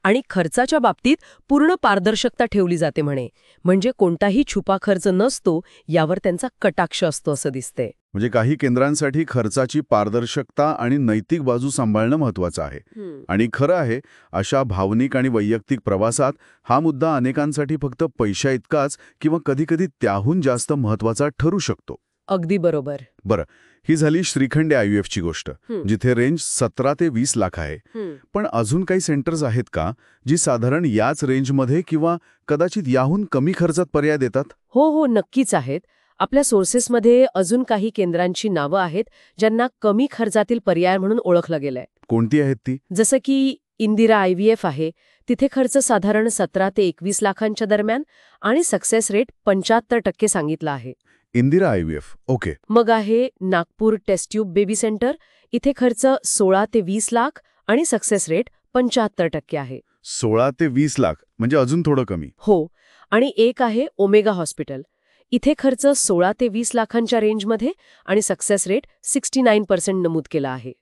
आणि खर्चाच्या बाबतीत पूर्ण पारदर्शकता ठेवली जाते म्हणजे कोणताही छुपा खर्च नसतो यावर त्यांचा कटाक्ष असतो असं दिसते. म्हणजे काही केंद्रांसाठी खर्चाची पारदर्शकता आणि नैतिक बाजू सांभाळणं महत्वाचं आहे. आणि खरं आहे, अशा भावनिक आणि वैयक्तिक प्रवासात हा मुद्दा अनेकांसाठी फक्त पैशा इतकाच किंवा कधीकधी त्याहून जास्त महत्वाचा ठरू शकतो. अगदी बरोबर. बरं, ही झाली श्रीखंडे आयव्हीएफची गोष्ट, जिथे रेंज 17 ते 20 लाख आहे. पण अजून काही सेंटर्स आहेत का जी साधारण याच रेंजमध्ये किंवा कदाचित याहून कमी खर्चात पर्याय देतात? हो, नक्कीच आहेत. आपल्या सोर्सेसमध्ये अजून काही केंद्रांची नावं आहेत ज्यांना कमी खर्चातील पर्याय म्हणून ओळखलं गेलंय. कोणती आहेत ती? जसं की इंदिरा आयव्हीएफ आहे. तिथे खर्च साधारण 17 ते 21 लाखांच्या दरम्यान आणि सक्सेस रेट 75% सांगितला आहे. Indira IVF, okay. मग आहे Nagpur test tube baby centre. इथे खर्च 16 ते 20 लाख आणि सक्सेस रेट 75% आहे. 16 ते 20 लाख म्हणजे अजून थोडं कमी. हो. आणि एक आहे ओमेगा हॉस्पिटल. इथे खर्च 16 ते 20 लाखांच्या रेंजमध्ये आणि सक्सेस रेट 69% नमूद केला आहे.